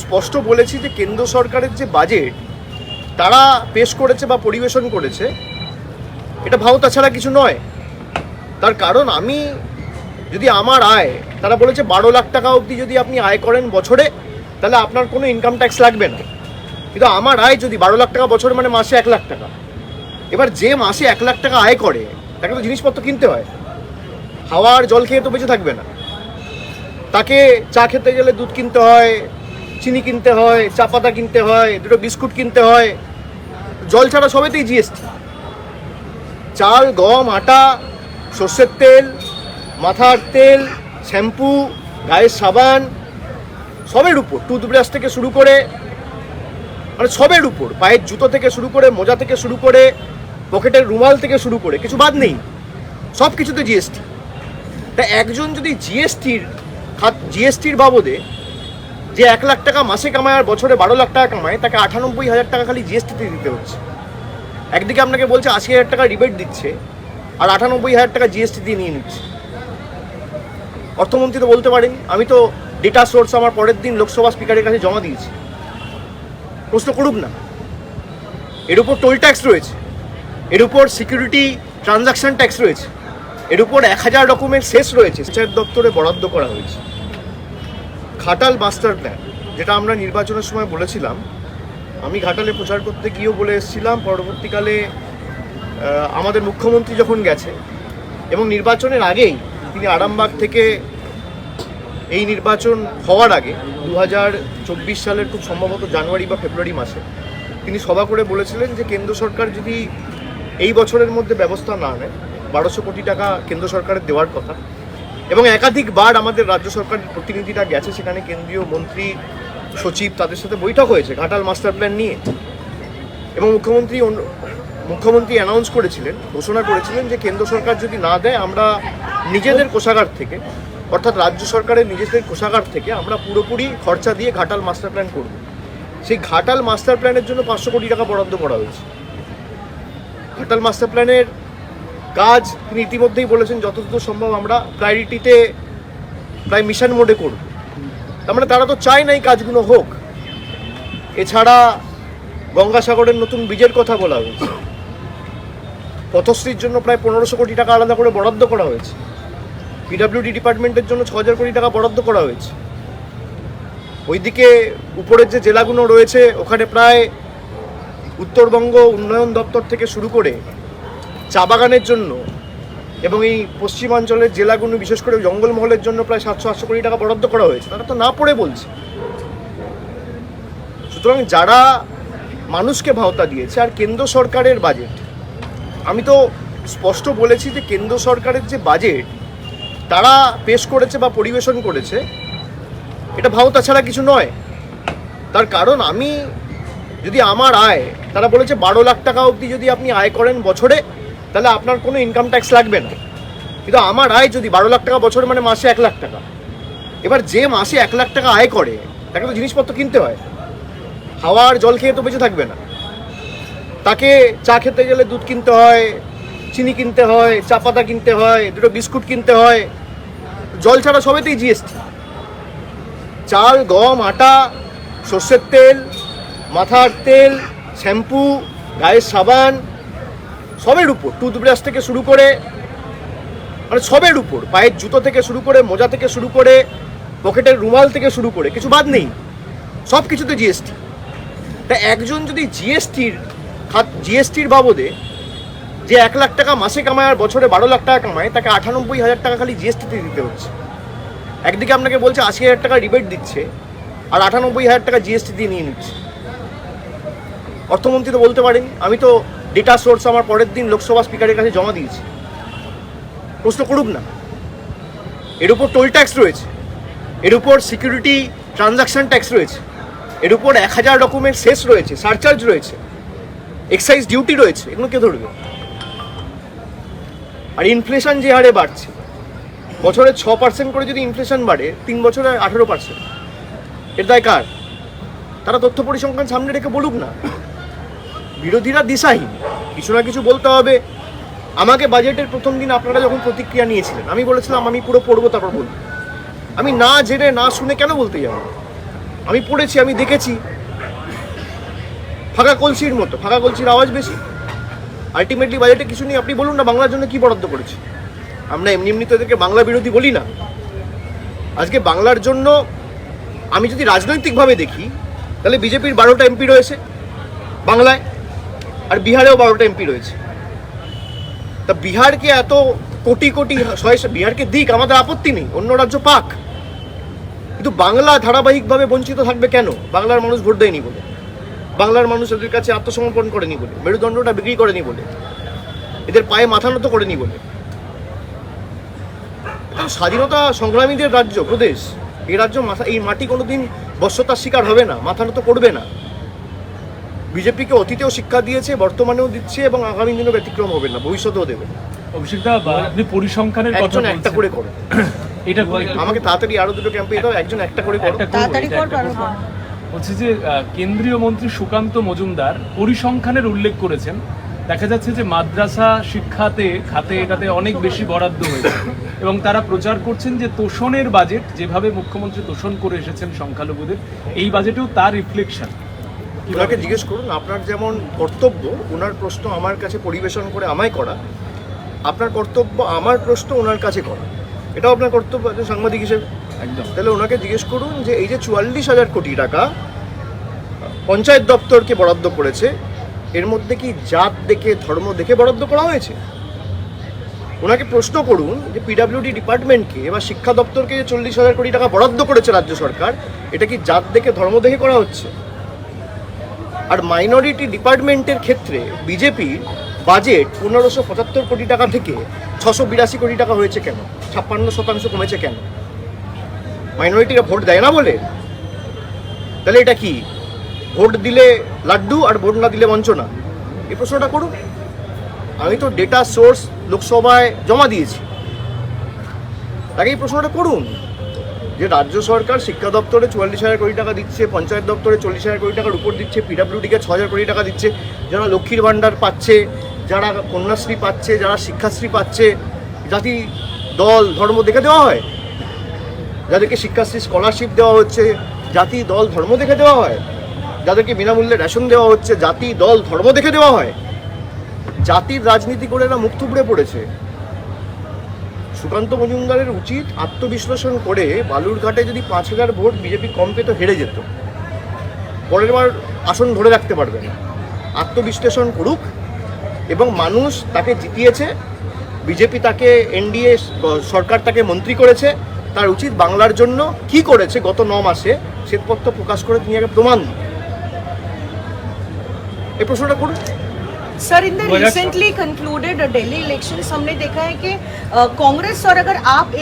স্পষ্ট বলেছি যে কেন্দ্র সরকারের যে বাজেট তারা পেশ করেছে বা পরিবেশন করেছে এটা ভাওতা ছাড়া কিছু নয়। তার কারণ আমি যদি আমার আয়, তারা বলেছে 12 লাখ টাকা অবধি যদি আপনি আয় করেন বছরে তাহলে আপনার কোনো ইনকাম ট্যাক্স লাগবে না। কিন্তু আমার আয় যদি 12 লাখ টাকা বছরে মানে মাসে 1 লাখ টাকা। এবার যে মাসে 1 লাখ টাকা আয় করে তাকে তো জিনিসপত্র কিনতে হয়, খাওয়ার জল খেয়ে তো বেঁচে থাকবে না। তাকে চা খেতে গেলে দুধ কিনতে হয়, চিনি কিনতে হয়, চা পাতা কিনতে হয়, দুটো বিস্কুট কিনতে হয়, জল ছাড়া সবেতেই জিএসটি। চাল, গম, আটা, সর্ষের তেল, মাথার তেল, শ্যাম্পু, গায়ের সাবান, সবের উপর, টুথব্রাশ থেকে শুরু করে মানে সবের উপর, পায়ের জুতো থেকে শুরু করে, মোজা থেকে শুরু করে, পকেটের রুমাল থেকে শুরু করে কিছু বাদ নেই, সব কিছুতে জিএসটি। তা একজন যদি জিএসটির বাবদে যে 1 লাখ টাকা মাসে কামায় আর বছরে 12 লাখ টাকা কামায়, তাকে 98,000 টাকা খালি জিএসটিতে দিতে হচ্ছে। একদিকে আপনাকে বলছে 80,000 টাকা রিবেট দিচ্ছে আর 98,000 টাকা জিএসটি দিয়ে নিয়ে নিচ্ছে। অর্থমন্ত্রী তো বলতে পারেন, আমি তো ডেটা সোর্স আমার পরের দিন লোকসভা স্পিকারের কাছে জমা দিয়েছি, প্রশ্ন করুক না। এর উপর টোল ট্যাক্স রয়েছে, এর উপর সিকিউরিটি ট্রানজাকশন ট্যাক্স রয়েছে, এর উপর 1000 রকমের সেস রয়েছে। পঞ্চায়েত দপ্তরে বরাদ্দ করা হয়েছে ঘাটাল মাস্টার প্ল্যান, যেটা আমরা নির্বাচনের সময় বলেছিলাম। আমি ঘাটালে প্রচার করতে গিয়েও বলে এসেছিলাম, পরবর্তীকালে আমাদের মুখ্যমন্ত্রী যখন গেছে এবং নির্বাচনের আগেই তিনি আরামবাগ থেকে, এই নির্বাচন হওয়ার আগে 2024 সালের খুব সম্ভবত জানুয়ারি বা ফেব্রুয়ারি মাসে তিনি সভা করে বলেছিলেন যে কেন্দ্র সরকার যদি এই বছরের মধ্যে ব্যবস্থা না নেয় 1200 কোটি টাকা কেন্দ্র সরকারের দেওয়ার কথা। এবং একাধিকবার আমাদের রাজ্য সরকারের প্রতিনিধিরা গেছে সেখানে, কেন্দ্রীয় মন্ত্রী, সচিব, তাদের সাথে বৈঠক হয়েছে ঘাটাল মাস্টার প্ল্যান নিয়ে। এবং মুখ্যমন্ত্রী অ্যানাউন্স করেছিলেন, ঘোষণা করেছিলেন যে কেন্দ্র সরকার যদি না দেয় আমরা নিজেদের কোষাগার থেকে, অর্থাৎ রাজ্য সরকারের নিজেদের কোষাগার থেকে আমরা পুরোপুরি খরচা দিয়ে ঘাটাল মাস্টার প্ল্যান করব। সেই ঘাটাল মাস্টার প্ল্যানের জন্য 500 কোটি টাকা বরাদ্দ করা হয়েছে। ঘাটাল মাস্টার প্ল্যানের কাজ তিনি ইতিমধ্যেই বলেছেন যতদূর সম্ভব আমরা প্রায়োরিটিতে, প্রায় মিশন মোডে করব। তার মানে তারা তো চায় না এই কাজগুলো হোক। এছাড়া গঙ্গাসাগরের নতুন ব্রিজের কথা বলা হয়েছে, পথশ্রীর জন্য প্রায় 1500 কোটি টাকা আলাদা করে বরাদ্দ করা হয়েছে, পিডব্লিউডি ডিপার্টমেন্টের জন্য 6000 কোটি টাকা বরাদ্দ করা হয়েছে। ওইদিকে উপরের যে জেলাগুলো রয়েছে ওখানে প্রায় উত্তরবঙ্গ উন্নয়ন দপ্তর থেকে শুরু করে চা বাগানের জন্য এবং এই পশ্চিমাঞ্চলের জেলাগুলো বিশেষ করে জঙ্গলমহলের জন্য প্রায় 700-800 কোটি টাকা বরাদ্দ করা হয়েছে। তারা তো না পড়ে বলছে। সুতরাং যারা মানুষকে ভাওতা দিয়েছে, আর কেন্দ্র সরকারের বাজেট, আমি তো স্পষ্ট বলেছি যে কেন্দ্র সরকারের যে বাজেট তারা পেশ করেছে বা পরিবেশন করেছে এটা ভাওতা ছাড়া কিছু নয়। তার কারণ আমি যদি আমার আয়, তারা বলেছে 12 লাখ টাকা অবধি যদি আপনি আয় করেন বছরে তাহলে আপনার কোনো ইনকাম ট্যাক্স লাগবে না। কিন্তু আমার আয় যদি 12 লাখ টাকা বছরে মানে মাসে 1 লাখ টাকা। এবার যে মাসে 1 লাখ টাকা আয় করে তাকে তো জিনিসপত্র কিনতে হয়, খাওয়ার জল খেয়ে তো বেঁচে থাকবে না। তাকে চা খেতে গেলে দুধ কিনতে হয়, চিনি কিনতে হয়, চা পাতা কিনতে হয়, দুটো বিস্কুট কিনতে হয়, জল ছাড়া সবেতেই জিএসটি। চাল, গম, আটা, সর্ষের তেল, মাথার তেল, শ্যাম্পু, গায়ের সাবান, সবের উপর, টুথব্রাশ থেকে শুরু করে মানে সবের উপর, পায়ের জুতো থেকে শুরু করে, মোজা থেকে শুরু করে, পকেটের রুমাল থেকে শুরু করে কিছু বাদ নেই, সব কিছুতে জিএসটি। তা একজন যদি জিএসটির বাবদে যে 1 লাখ টাকা মাসে কামায় আর বছরে 12 লাখ টাকা কামায়, তাকে 98,000 টাকা খালি জিএসটিতে দিতে হচ্ছে। একদিকে আপনাকে বলছে 80,000 টাকা রিবেট দিচ্ছে আর 98,000 টাকা জিএসটি দিয়ে নিয়ে নিচ্ছে। অর্থমন্ত্রী তো বলতে পারেন, আমি তো ডেটা সোর্স আমার পরের দিন লোকসভা স্পিকারের কাছে জমা দিয়েছি, প্রশ্ন করুক না। এর উপর টোল ট্যাক্স রয়েছে, এর উপর সিকিউরিটি ট্রানজাকশন ট্যাক্স রয়েছে, এর উপর 1000 রকমের সেস রয়েছে, সারচার্জ রয়েছে, এক্সাইজ ডিউটি রয়েছে, এগুলো কে ধরবে? আর ইনফ্লেশন যে হারে বাড়ছে, বছরে 6% করে যদি ইনফ্লেশন বাড়ে, 3 বছরে 18%, এর দায় কার? তারা তথ্য পরিসংখ্যান সামনে রেখে বলুক না। বিরোধীরা দিশাহীন, কিছু না কিছু বলতে হবে। আমাকে বাজেটের প্রথম দিন আপনারা যখন প্রতিক্রিয়া নিয়েছিলেন, আমি বলেছিলাম আমি পুরো পড়বো তারপর বলবো। আমি না জেনে না শুনে কেন বলতে যাব? আমি পড়েছি, আমি দেখেছি, ফাঁকা কলসির মতো, ফাঁকা কলসির আওয়াজ বেশি। আলটিমেটলি বাজেটে কিছু নেই। আপনি বলুন না বাংলার জন্য কি বরাদ্দ করেছে। আমরা এমনি এমনি তো এদেরকে বাংলা বিরোধী বলি না। আজকে বাংলার জন্য আমি যদি রাজনৈতিকভাবে দেখি তাহলে বিজেপির 12টা এমপি রয়েছে বাংলায়, আর বিহারেও 12টা এমপি রয়েছে। তা বিহারকে এত কোটি কোটি বিহারকে দিক, আমাদের আপত্তি নেই, অন্য রাজ্য পাক, কিন্তু বাংলা ধারাবাহিকভাবে বঞ্চিত থাকবে কেন? বাংলার মানুষ ভোট দেয়নি বলে, বাংলার মানুষ এদের কাছে আত্মসমর্পণ করেনি বলে, মেরুদণ্ডটা বিক্রি করেনি বলে, এদের পায়ে মাথা নত করেনি বলে। এটা স্বাধীনতা সংগ্রামীদের রাজ্য, প্রদেশ। এই রাজ্য এই মাটি কোনোদিন বশ্যতার শিকার হবে না, মাথা নত করবে না। বিজেপিকে অতীতেও শিক্ষা দিয়েছে, বর্তমানেও দিচ্ছে, এবং আগামী দিনেও ব্যতিক্রম হবে না, ভবিষ্যতেও দেবে। অভিষেকদা, আপনি পরিসংখ্যানের কথা একজন একটা করে করো। এটা আমাকে তাড়াতাড়ি আরো দুটো ক্যাম্পে দাও, একজন একটা করে করো। বলছি যে কেন্দ্রীয় মন্ত্রী সুকান্ত মজুমদার পরিসংখ্যানের উল্লেখ করেছেন। দেখা যাচ্ছে যে মাদ্রাসা শিক্ষাতে খাতে এটাতে অনেক বেশি বরাদ্দ হয়েছে, এবং তারা প্রচার করছেন যে তোষণের বাজেট, যেভাবে মুখ্যমন্ত্রী তোষণ করে এসেছেন সংখ্যালঘুদের, এই বাজেটেও তার রিফ্লেকশন। ওনাকে জিজ্ঞেস করুন, আপনার যেমন কর্তব্য ওনার প্রশ্ন আমার কাছে পরিবেশন করে আমায় করা, আপনার কর্তব্য আমার প্রশ্ন ওনার কাছে করা, এটাও আপনার কর্তব্য একজন সাংবাদিক হিসেবে। একদম। তাহলে ওনাকে জিজ্ঞেস করুন যে এই যে 44,000 কোটি টাকা পঞ্চায়েত দপ্তরকে বরাদ্দ করেছে, এর মধ্যে কি জাত দেখে, ধর্ম দেখে বরাদ্দ করা হয়েছে? ওনাকে প্রশ্ন করুন যে পিডাব্লিউডি ডিপার্টমেন্টকে এবার শিক্ষা দপ্তরকে যে 40,000 কোটি টাকা বরাদ্দ করেছে রাজ্য সরকার, এটা কি জাত দেখে, ধর্ম দেখে করা হচ্ছে? আর মাইনরিটি ডিপার্টমেন্টের ক্ষেত্রে বিজেপির বাজেট 1575 কোটি টাকা থেকে 682 কোটি টাকা হয়েছে কেন? 56% কমেছে কেন? মাইনরিটিরা ভোট দেয় না বলে? তাহলে এটা কি ভোট দিলে লাড্ডু আর ভোট না দিলে বঞ্চনা? এই প্রশ্নটা করুন। আমি তো ডেটা সোর্স লোকসভায় জমা দিয়েছি, তাকে এই প্রশ্নটা করুন যে রাজ্য সরকার শিক্ষা দপ্তরে 44,000 কোটি টাকা দিচ্ছে, পঞ্চায়েত দপ্তরে 40,000 কোটি টাকার উপর দিচ্ছে, পিডাব্লিউডিকে 6,000 কোটি টাকা দিচ্ছে, যারা লক্ষ্মীর ভাণ্ডার পাচ্ছে, যারা কন্যাশ্রী পাচ্ছে, যারা শিক্ষাশ্রী পাচ্ছে, জাতি দল ধর্ম দেখে দেওয়া হয়? যাদেরকে শিক্ষাশ্রী স্কলারশিপ দেওয়া হচ্ছে, জাতি দল ধর্ম দেখে দেওয়া হয়? যাদেরকে বিনামূল্যে রেশন দেওয়া হচ্ছে, জাতি দল ধর্ম দেখে দেওয়া হয়? জাতির রাজনীতি করে এরা মুখ থুবড়ে পড়েছে। সুকান্ত মজুমদারের উচিত আত্মবিশ্লেষণ করে, বালুরঘাটে যদি 5,000 ভোট বিজেপি কম পেত, হেরে যেত, পরের বার আসন ধরে রাখতে পারবে না। আত্মবিশ্লেষণ করুক, এবং মানুষ তাকে জিতিয়েছে, বিজেপি তাকে, এনডিএ সরকার তাকে মন্ত্রী করেছে, তার উচিত বাংলার জন্য কি করেছে গত 9 মাসে শ্বেতপত্র প্রকাশ করে তিনি আগে প্রমাণ দিন। এই প্রশ্নটা করুন। Sir, in the recently concluded Delhi elections हमने देखा है कि कांग्रेस और अगर आप एक